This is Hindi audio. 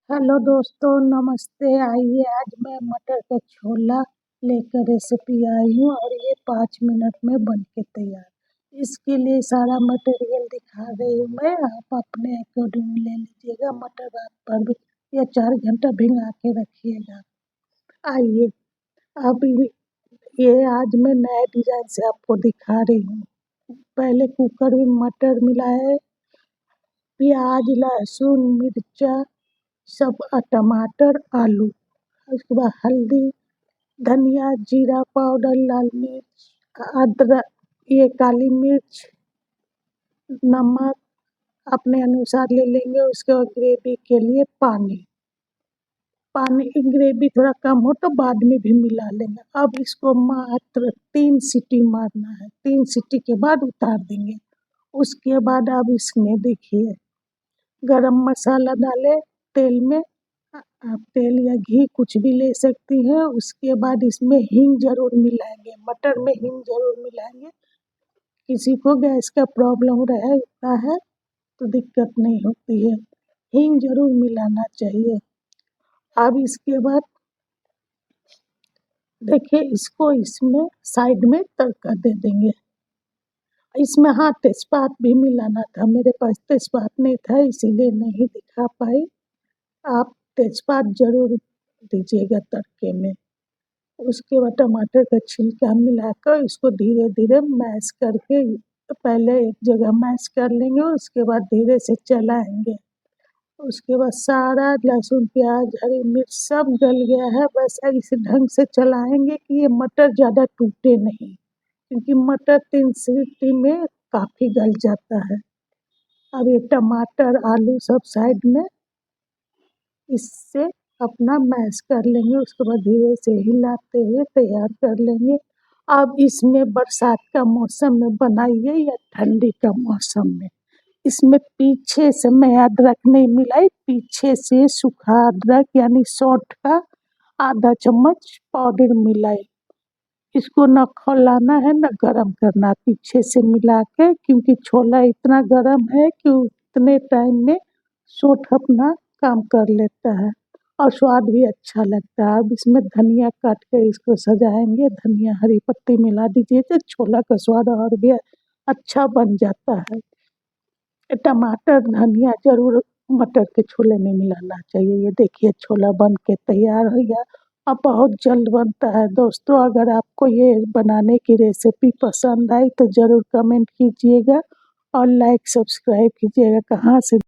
हेलो दोस्तों, नमस्ते। आइए, आज मैं मटर का छोला लेकर रेसिपी आई हूँ और ये 5 मिनट में बन के तैयार। इसके लिए सारा मटेरियल दिखा रही हूँ मैं, आप अपने अकॉर्डिंग ले लीजिएगा। मटर रात भर भी या 4 घंटा भिंगा के रखिएगा। आइए, अब ये आज मैं नए डिजाइन से आपको दिखा रही हूँ। पहले कुकर में मटर मिलाए, प्याज, लहसुन, मिर्चा, सब टमाटर, आलू, उसके बाद हल्दी, धनिया, जीरा पाउडर, लाल मिर्च, अदरक, ये काली मिर्च, नमक अपने अनुसार ले लेंगे। उसके बाद ग्रेवी के लिए पानी ग्रेवी थोड़ा कम हो तो बाद में भी मिला लेंगे। अब इसको मात्र 3 सीटी मारना है। 3 सीटी के बाद उतार देंगे। उसके बाद अब इसमें देखिए, गरम मसाला डाले तेल में। आप तेल या घी कुछ भी ले सकती हैं। उसके बाद इसमें हींग जरूर मिलाएंगे, मटर में हींग जरूर मिलाएंगे। किसी को गैस का प्रॉब्लम रहता है तो दिक्कत नहीं होती है, हींग जरूर मिलाना चाहिए। अब इसके बाद देखिए, इसको इसमें साइड में तड़का दे देंगे। इसमें हाँ, तेजपात भी मिलाना था, मेरे पास तेजपात नहीं था इसीलिए नहीं दिखा पाई। आप तेजपात जरूर दीजिएगा तड़के में। उसके बाद टमाटर का छिलका मिलाकर इसको धीरे धीरे मैश करके, पहले एक जगह मैश कर लेंगे, उसके बाद धीरे से चलाएंगे। उसके बाद सारा लहसुन, प्याज, हरी मिर्च सब गल गया है। बस इस ढंग से चलाएंगे कि ये मटर ज़्यादा टूटे नहीं, क्योंकि मटर 3 सीटी में काफ़ी गल जाता है। अब ये टमाटर, आलू सब साइड में इससे अपना मैश कर लेंगे। उसके बाद धीरे से हिलाते हुए तैयार कर लेंगे। अब इसमें बरसात का मौसम में बनाइए या ठंडी का मौसम में, इसमें पीछे से मैं अदरक नहीं मिलाई, पीछे से सूखा अदरक यानी सौंठ का आधा चम्मच पाउडर मिलाई। इसको न खौलाना है न गरम करना, पीछे से मिला के, क्योंकि छोला इतना गरम है कि उतने टाइम में सौंठ अपना काम कर लेता है और स्वाद भी अच्छा लगता है। अब इसमें धनिया काट कर इसको सजाएंगे, धनिया हरी पत्ती मिला दीजिए तो छोला का स्वाद और भी अच्छा बन जाता है। टमाटर, धनिया जरूर मटर के छोले में मिलाना चाहिए। ये देखिए, छोला बन के तैयार हो गया। अब बहुत जल्द बनता है। दोस्तों, अगर आपको ये बनाने की रेसिपी पसंद आई तो ज़रूर कमेंट कीजिएगा और लाइक सब्सक्राइब कीजिएगा। कहाँ से